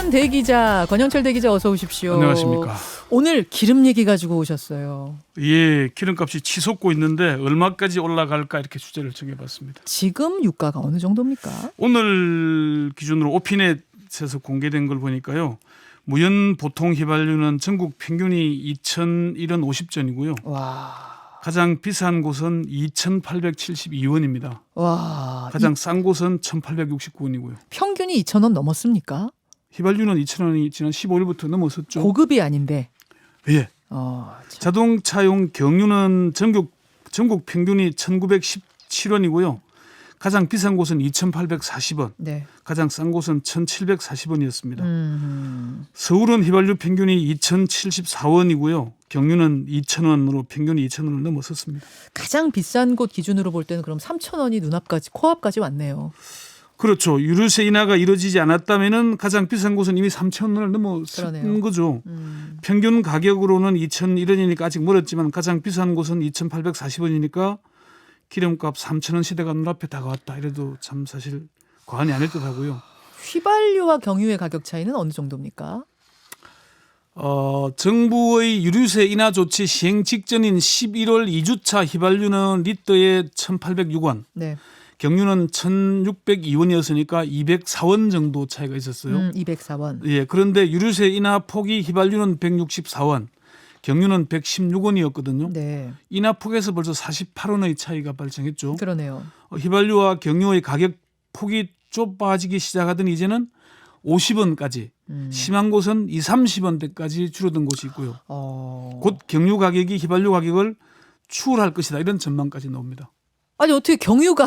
시간 대기자 권영철 대기자 어서 오십시오. 안녕하십니까. 오늘 기름 얘기 가지고 오셨어요. 예, 기름값이 치솟고 있는데 얼마까지 올라갈까 이렇게 주제를 정해봤습니다. 지금 유가가 어느 정도입니까? 오늘 기준으로 오피넷에서 공개된 걸 보니까요. 무연 보통 휘발유는 전국 평균이 2,001원 50전이고요. 와. 가장 비싼 곳은 2,872원입니다. 와. 가장 싼 곳은 1,869원이고요. 평균이 2,000원 넘었습니까? 휘발유는 2,000원이 지난 15일부터 넘었었죠. 고급이 아닌데. 예. 참. 자동차용 경유는 전국 평균이 1,917원이고요. 가장 비싼 곳은 2,840원, 네. 가장 싼 곳은 1,740원이었습니다. 서울은 휘발유 평균이 2,074원이고요. 경유는 2,000원으로 평균이 2,000원을 넘어섰습니다. 가장 비싼 곳 기준으로 볼 때는 그럼 3,000원이 눈앞까지 코앞까지 왔네요. 그렇죠. 유류세 인하가 이루어지지 않았다면은 가장 비싼 곳은 이미 3,000원을 넘어선 그러네요. 거죠. 평균 가격으로는 2,001원이니까 아직 멀었지만 가장 비싼 곳은 2,840원이니까 기름값 3,000원 시대가 눈앞에 다가왔다. 이래도 참 사실 과언이 아닐 듯하고요. 휘발유와 경유의 가격 차이는 어느 정도입니까? 정부의 유류세 인하 조치 시행 직전인 11월 2주차 휘발유는 리터에 1,806원, 네. 경유는 1,602원이었으니까 204원 정도 차이가 있었어요. 204원. 예, 그런데 유류세 인하 폭이 휘발유는 164원, 경유는 116원이었거든요. 네. 인하 폭에서 벌써 48원의 차이가 발생했죠. 그러네요. 휘발유와 경유의 가격 폭이 좁아지기 시작하더니 이제는 50원까지 심한 곳은 20, 30원대까지 줄어든 곳이 있고요. 곧 경유 가격이 휘발유 가격을 추월할 것이다. 이런 전망까지 나옵니다. 아니 어떻게 경유가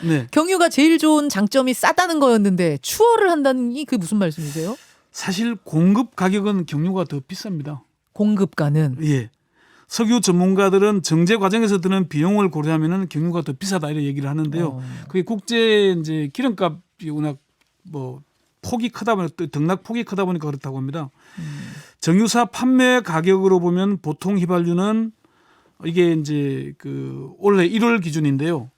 네. 경유가 제일 좋은 장점이 싸다는 거였는데 추월을 한다니 그게 무슨 말씀이세요? 사실 공급 가격은 경유가 더 비쌉니다. 공급가는 예. 석유 전문가들은 정제 과정에서 드는 비용을 고려하면은 경유가 더 비싸다 이런 얘기를 하는데요. 그게 국제 이제 기름값이 워낙 뭐 폭이 크다 보니까 또 등락 폭이 크다 보니까 그렇다고 합니다. 정유사 판매 가격으로 보면 보통 휘발유는 이게 이제 그 올해 1월 기준인데요.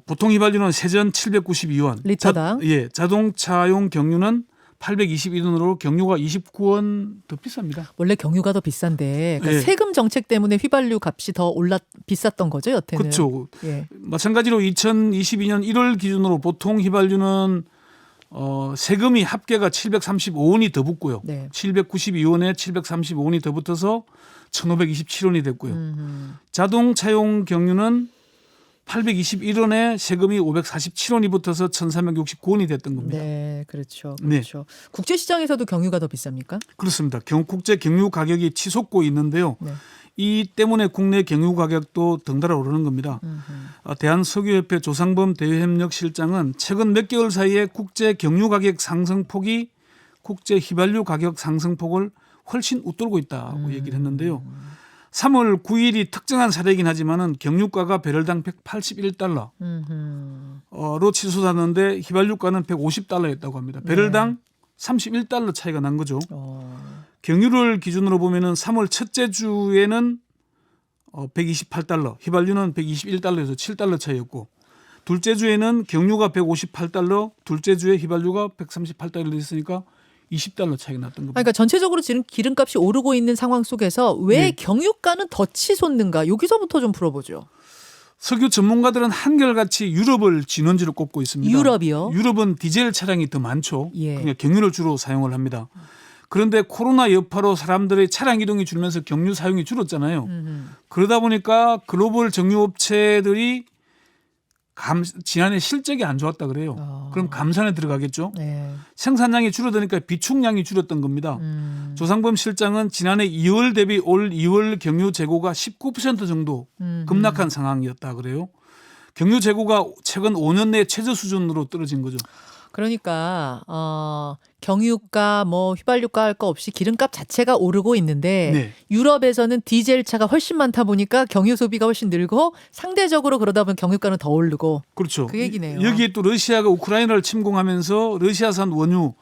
보통 휘발유는 세전 792원, 리터당. 자동차용 경유는 821원으로 경유가 29원 더 비쌉니다. 원래 경유가 더 비싼데 그러니까 예. 세금 정책 때문에 휘발유 값이 더 비쌌던 거죠 여태는. 그렇죠. 예. 마찬가지로 2022년 1월 기준으로 보통 휘발유는 세금이 합계가 735원이 더 붙고요. 네. 792원에 735원이 더 붙어서 1,527원이 됐고요. 자동차용 경유는 821원에 세금이 547원이 붙어서 1,369원이 됐던 겁니다. 네, 그렇죠. 네. 그렇죠. 국제 시장에서도 경유가 더 비쌉니까? 그렇습니다. 국제 경유 가격이 치솟고 있는데요. 네. 이 때문에 국내 경유 가격도 덩달아 오르는 겁니다. 대한석유협회 조상범 대외협력실장은 최근 몇 개월 사이에 국제 경유 가격 상승폭이 국제 휘발유 가격 상승폭을 훨씬 웃돌고 있다고 얘기를 했는데요. 3월 9일이 특정한 사례이긴 하지만은 경유가가 배럴당 181달러로 치솟았는데 휘발유가는 150달러였다고 합니다. 배럴당 31달러 차이가 난 거죠. 경유를 기준으로 보면은 3월 첫째 주에는 128달러, 휘발유는 121달러에서 7달러 차이였고 둘째 주에는 경유가 158달러, 둘째 주에 휘발유가 138달러 됐으니까 20달러 차이가 났던 겁니다. 그러니까 전체적으로 지금 기름값이 오르고 있는 상황 속에서 왜 네. 경유가는 더 치솟는가? 여기서부터 좀 풀어보죠. 석유 전문가들은 한결같이 유럽을 진원지로 꼽고 있습니다. 유럽이요? 유럽은 디젤 차량이 더 많죠. 예. 그러니까 경유를 주로 사용을 합니다. 그런데 코로나 여파로 사람들의 차량 이동이 줄면서 경유 사용이 줄었잖아요. 그러다 보니까 글로벌 정유업체들이 지난해 실적이 안 좋았다 그래요. 그럼 감산에 들어가겠죠. 네. 생산량이 줄어드니까 비축량이 줄었던 겁니다. 조상범 실장은 지난해 2월 대비 올 2월 경유 재고가 19% 정도 급락한 상황이었다 그래요. 경유 재고가 최근 5년 내 최저 수준으로 떨어진 거죠. 그러니까 경유가 뭐 휘발유가 할 거 없이 기름값 자체가 오르고 있는데 네. 유럽에서는 디젤 차가 훨씬 많다 보니까 경유 소비가 훨씬 늘고 상대적으로 그러다 보면 경유가는 더 오르고 그렇죠. 그 얘기네요. 여기에 또 러시아가 우크라이나를 침공하면서 러시아산 원유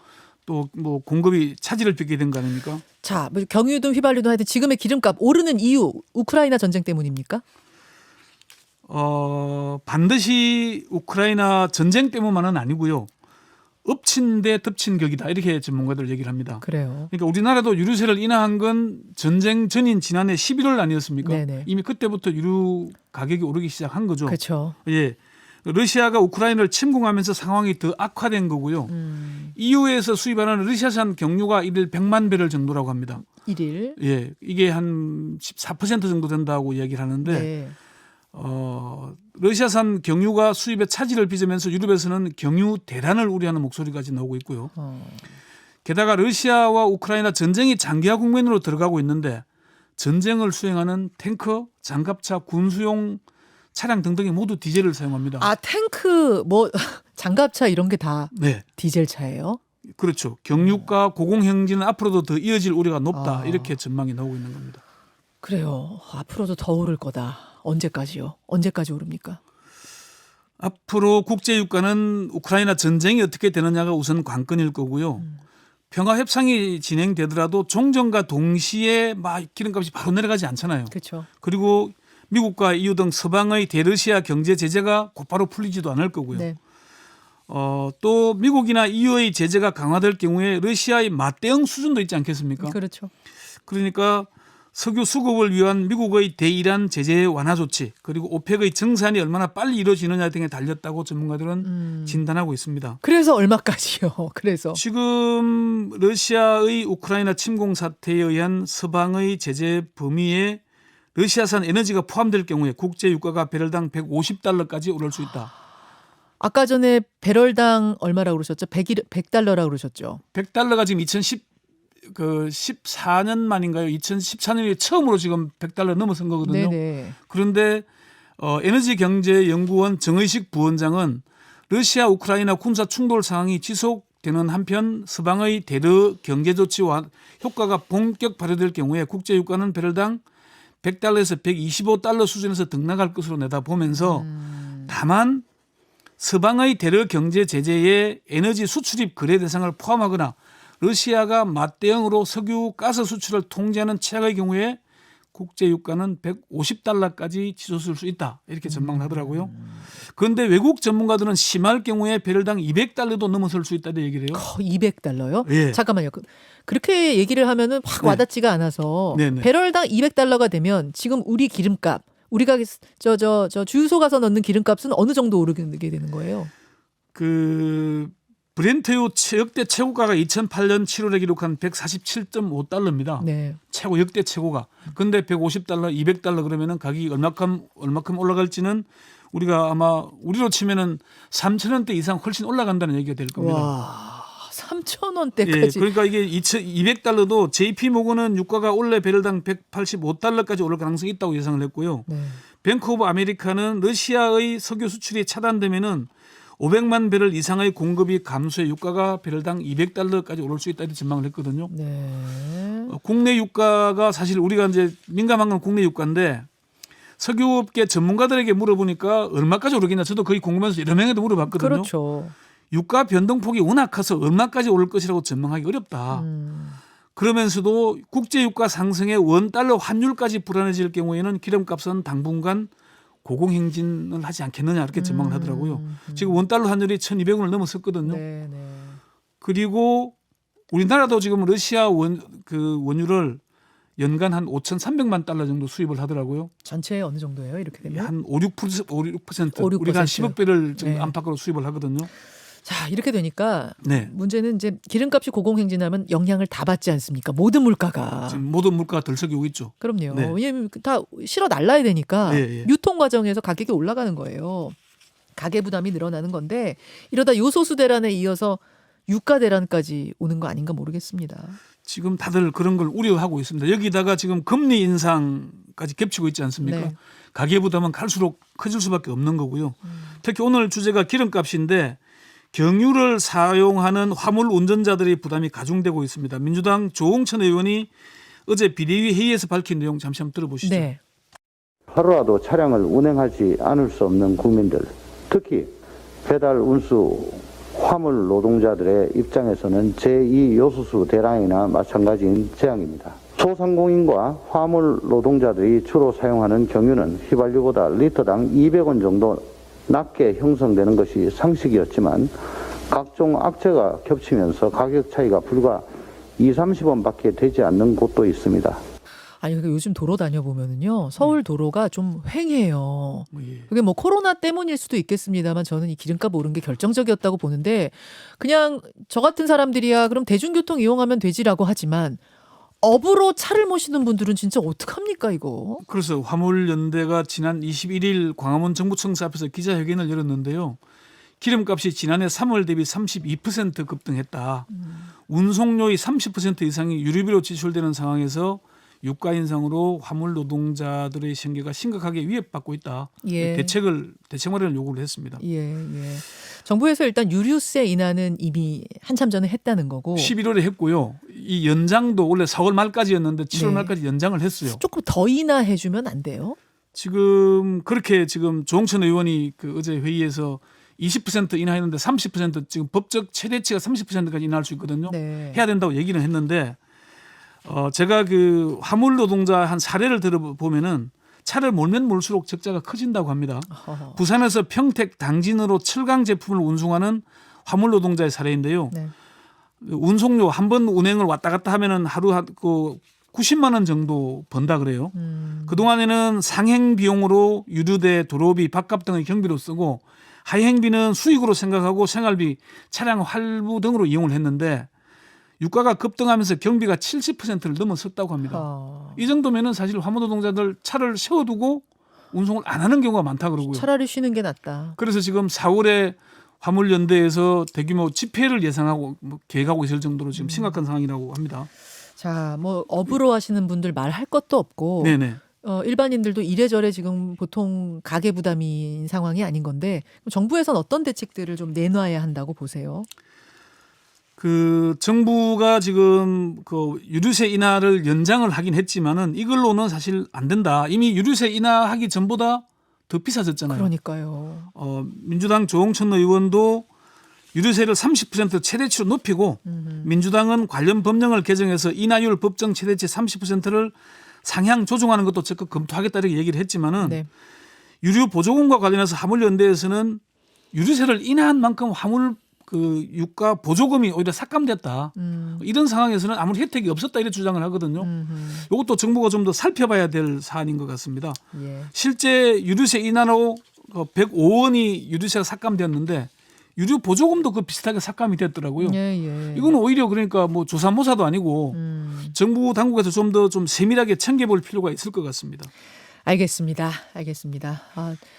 또 뭐 공급이 차질을 빚게 된 거 아닙니까? 자, 뭐 경유든 휘발유든 하여튼 지금의 기름값 오르는 이유 우크라이나 전쟁 때문입니까? 반드시 우크라이나 전쟁 때문만은 아니고요. 엎친 데 덮친 격이다 이렇게 전문가들 얘기를 합니다. 그래요. 그러니까 우리나라도 유류세를 인하한 건 전쟁 전인 지난해 11월 아니었습니까? 네네. 이미 그때부터 유류 가격이 오르기 시작한 거죠. 그렇죠. 예. 러시아가 우크라이나를 침공하면서 상황이 더 악화된 거고요. EU에서 수입하는 러시아산 경유가 일일 100만 배럴 정도라고 합니다. 1일. 예, 이게 한 14% 정도 된다고 얘기를 하는데 네. 러시아산 경유가 수입에 차질을 빚으면서 유럽에서는 경유 대란을 우려하는 목소리까지 나오고 있고요. 게다가 러시아와 우크라이나 전쟁이 장기화 국면으로 들어가고 있는데 전쟁을 수행하는 탱커, 장갑차, 군수용 차량 등등이 모두 디젤을 사용합니다. 아, 탱크 뭐 장갑차 이런 게 다 네, 디젤 차예요? 그렇죠. 경유가 고공행진은 앞으로도 더 이어질 우려가 높다. 아. 이렇게 전망이 나오고 있는 겁니다. 그래요. 앞으로도 더 오를 거다. 언제까지요? 언제까지 오릅니까? 앞으로 국제유가는 우크라이나 전쟁이 어떻게 되느냐가 우선 관건일 거고요. 평화 협상이 진행되더라도 종전과 동시에 막 기름값이 바로 내려가지 않잖아요. 그렇죠. 그리고 미국과 EU 등 서방의 대러시아 경제 제재가 곧바로 풀리지도 않을 거고요. 네. 또 미국이나 EU의 제재가 강화될 경우에 러시아의 맞대응 수준도 있지 않겠습니까? 그렇죠. 그러니까 석유 수급을 위한 미국의 대이란 제재 완화 조치 그리고 오펙의 정산이 얼마나 빨리 이루어지느냐 등에 달렸다고 전문가들은 진단하고 있습니다. 그래서 얼마까지요? 그래서 지금 러시아의 우크라이나 침공 사태에 의한 서방의 제재 범위에 러시아산 에너지가 포함될 경우에 국제 유가가 배럴당 150달러까지 오를 수 있다. 아까 전에 배럴당 얼마라고 그러셨죠? 100달러라고 그러셨죠? 100달러가 지금 14년 만인가요? 2014년에 처음으로 지금 100달러 넘어선 거거든요. 네네. 그런데 에너지경제연구원 정의식 부원장은 러시아 우크라이나 군사 충돌 상황이 지속되는 한편 서방의 대러 경제 조치와 효과가 본격 발효될 경우에 국제 유가는 배럴당 100달러에서 125달러 수준에서 등락할 것으로 내다보면서 다만 서방의 대러 경제 제재에 에너지 수출입 거래 대상을 포함하거나 러시아가 맞대응으로 석유 가스 수출을 통제하는 최악의 경우에 국제 유가는 150달러까지 치솟을 수 있다. 이렇게 전망을 하더라고요. 그런데 외국 전문가들은 심할 경우에 배럴당 200달러도 넘어설 수 있다고 얘기를 해요. 200달러요? 예. 잠깐만요. 그렇게 얘기를 하면은 확 네. 와닿지가 않아서 네네. 배럴당 200달러가 되면 지금 우리 기름값 우리가 저 주유소 가서 넣는 기름값은 어느 정도 오르게 되는 거예요? 그 브렌트유 역대 최고가가 2008년 7월에 기록한 147.5달러입니다. 네. 최고 역대 최고가. 근데 150달러, 200달러 그러면은 가격이 얼마큼 올라갈지는 우리가 아마 우리로 치면은 3,000원대 이상 훨씬 올라간다는 얘기가 될 겁니다. 와, 예, 3,000원대까지. 그러니까 이게 200달러도 JP 모건은 유가가 올해 배럴당 185달러까지 오를 가능성이 있다고 예상을 했고요. 네. 뱅크 오브 아메리카는 러시아의 석유 수출이 차단되면은 500만 배럴 이상의 공급이 감소해 유가가 배럴당 200달러까지 오를 수 있다 이렇게 전망을 했거든요. 네. 국내 유가가 사실 우리가 이제 민감한 건 국내 유가인데 석유업계 전문가들에게 물어보니까 얼마까지 오르겠냐 저도 거의 궁금해서 여러 명에도 물어봤거든요. 그렇죠. 유가 변동폭이 워낙 커서 얼마까지 오를 것이라고 전망하기 어렵다. 그러면서도 국제 유가 상승에 원달러 환율까지 불안해질 경우에는 기름값은 당분간 고공행진을 하지 않겠느냐 이렇게 전망을 하더라고요. 지금 원달러 환율이 1,200원을 넘었었거든요. 네, 네. 그리고 우리나라도 지금 러시아 원유를 연간 한 5,300만 달러 정도 수입을 하더라고요. 전체에 어느 정도예요? 이렇게 되면? 한 5-6%. 5-6%. 우리가 한 10억 배를 지금 네. 안팎으로 수입을 하거든요. 자, 이렇게 되니까 네. 문제는 이제 기름값이 고공행진하면 영향을 다 받지 않습니까? 모든 물가가. 지금 모든 물가가 들썩이 오고 있죠. 그럼요. 네. 왜냐하면 다 실어 날라야 되니까 예, 예. 유통 과정에서 가격이 올라가는 거예요. 가계 부담이 늘어나는 건데 이러다 요소수 대란에 이어서 유가 대란까지 오는 거 아닌가 모르겠습니다. 지금 다들 그런 걸 우려하고 있습니다. 여기다가 지금 금리 인상까지 겹치고 있지 않습니까? 네. 가계 부담은 갈수록 커질 수밖에 없는 거고요. 특히 오늘 주제가 기름값인데 경유를 사용하는 화물 운전자들의 부담이 가중되고 있습니다. 민주당 조홍천 의원이 어제 비대위 회의에서 밝힌 내용 잠시 한번 들어보시죠. 네. 하루라도 차량을 운행하지 않을 수 없는 국민들, 특히 배달 운수 화물 노동자들의 입장에서는 제2 요소수 대란이나 마찬가지인 재앙입니다. 소상공인과 화물 노동자들이 주로 사용하는 경유는 휘발유보다 리터당 200원 정도 낮게 형성되는 것이 상식이었지만 각종 악재가 겹치면서 가격 차이가 불과 20-30원밖에 되지 않는 곳도 있습니다. 아니 그러니까 요즘 도로 다녀보면은요 서울 도로가 좀 횡해요. 예. 그게 뭐 코로나 때문일 수도 있겠습니다만 저는 이 기름값 오른 게 결정적이었다고 보는데 그냥 저 같은 사람들이야 그럼 대중교통 이용하면 되지라고 하지만 업으로 차를 모시는 분들은 진짜 어떡합니까 이거? 그래서 화물연대가 지난 21일 광화문 정부청사 앞에서 기자회견을 열었는데요. 기름값이 지난해 3월 대비 32% 급등했다. 운송료의 30% 이상이 유류비로 지출되는 상황에서 유가 인상으로 화물 노동자들의 생계가 심각하게 위협받고 있다. 예. 대책 마련을 요구를 했습니다. 예. 정부에서 일단 유류세 인하는 이미 한참 전에 했다는 거고 11월에 했고요. 이 연장도 원래 4월 말까지였는데 7월 네. 말까지 연장을 했어요. 조금 더 인하해주면 안 돼요? 지금 그렇게 지금 조홍천 의원이 그 어제 회의에서 20% 인하했는데 30% 지금 법적 최대치가 30%까지 인하할 수 있거든요. 네. 해야 된다고 얘기는 했는데 제가 그 화물 노동자 한 사례를 들어보면은 차를 몰면 몰수록 적자가 커진다고 합니다. 어허. 부산에서 평택 당진으로 철강 제품을 운송하는 화물 노동자의 사례인데요. 네. 운송료 한 번 운행을 왔다 갔다 하면은 하루 그 90만 원 정도 번다 그래요. 그동안에는 상행 비용으로 유류대, 도로비, 밥값 등의 경비로 쓰고 하행비는 수익으로 생각하고 생활비, 차량 할부 등으로 이용을 했는데 유가가 급등하면서 경비가 70%를 넘어섰다고 합니다. 이 정도면은 사실 화물 노동자들 차를 세워두고 운송을 안 하는 경우가 많다 그러고요. 차라리 쉬는 게 낫다. 그래서 지금 4월에 화물연대에서 대규모 집회를 예상하고 계획하고 있을 정도로 지금 심각한 상황이라고 합니다. 자, 뭐 업으로 하시는 분들 말할 것도 없고 네네. 일반인들도 이래저래 지금 보통 가계 부담인 상황이 아닌 건데 그럼 정부에서는 어떤 대책들을 좀 내놔야 한다고 보세요? 그 정부가 지금 그 유류세 인하를 연장을 하긴 했지만은 이걸로는 사실 안 된다. 이미 유류세 인하하기 전보다 더 비싸졌잖아요. 그러니까요. 민주당 조홍천 의원도 유류세를 30% 최대치로 높이고 민주당은 관련 법령을 개정해서 인하율 법정 최대치 30%를 상향 조정하는 것도 적극 검토하겠다 이렇게 얘기를 했지만은 네. 유류 보조금과 관련해서 화물연대에서는 유류세를 인하한 만큼 화물 그 유가 보조금이 오히려 삭감됐다. 이런 상황에서는 아무리 혜택이 없었다 이렇게 주장을 하거든요. 이것도 정부가 좀 더 살펴봐야 될 사안인 것 같습니다. 예. 실제 유류세 인하로 105원이 유류세가 삭감되었는데 유류 보조금도 그 비슷하게 삭감이 됐더라고요. 예. 이거는 오히려 그러니까 뭐 조사모사도 아니고 정부 당국에서 좀 더 좀 세밀하게 챙겨볼 필요가 있을 것 같습니다. 알겠습니다.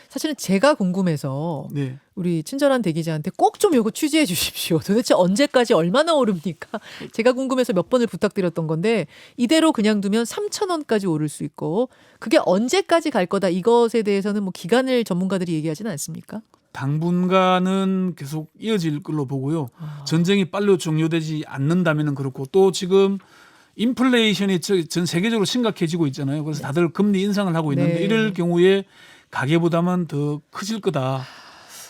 사실은 제가 궁금해서 네. 우리 친절한 대기자한테 꼭 좀 이거 취재해 주십시오. 도대체 언제까지 얼마나 오릅니까? 제가 궁금해서 몇 번을 부탁드렸던 건데 이대로 그냥 두면 3,000원까지 오를 수 있고 그게 언제까지 갈 거다 이것에 대해서는 뭐 기간을 전문가들이 얘기하지는 않습니까? 당분간은 계속 이어질 걸로 보고요. 전쟁이 빨리 종료되지 않는다면은 그렇고 또 지금 인플레이션이 전 세계적으로 심각해지고 있잖아요. 그래서 다들 금리 인상을 하고 있는데 네. 이럴 경우에 가계 부담은 더 커질 거다.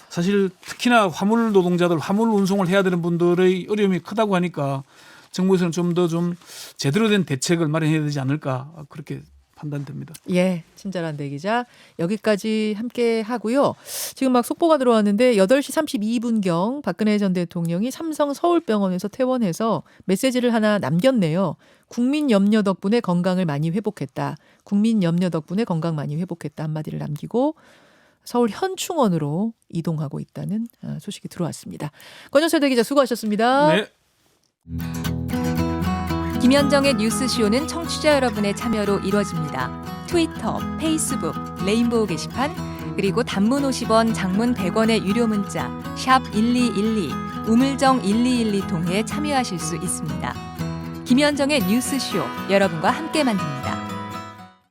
사실 특히나 화물 노동자들, 화물 운송을 해야 되는 분들의 어려움이 크다고 하니까 정부에서는 좀 더 좀 제대로 된 대책을 마련해야 되지 않을까 그렇게 판단됩니다. 예, 친절한 대기자 여기까지 함께 하고요. 지금 막 속보가 들어왔는데 8시 32분경 박근혜 전 대통령이 삼성 서울병원에서 퇴원해서 메시지를 하나 남겼네요. 국민 염려 덕분에 건강을 많이 회복했다. 국민 염려 덕분에 건강 많이 회복했다 한마디를 남기고 서울 현충원으로 이동하고 있다는 소식이 들어왔습니다. 권영철 대기자 수고하셨습니다. 네. 김현정의 뉴스쇼는 청취자 여러분의 참여로 이루어집니다. 트위터, 페이스북, 레인보우 게시판, 그리고 단문 50원, 장문 100원의 유료 문자 샵 1212, 우물정 1212 통해 참여하실 수 있습니다. 김현정의 뉴스쇼, 여러분과 함께 만듭니다.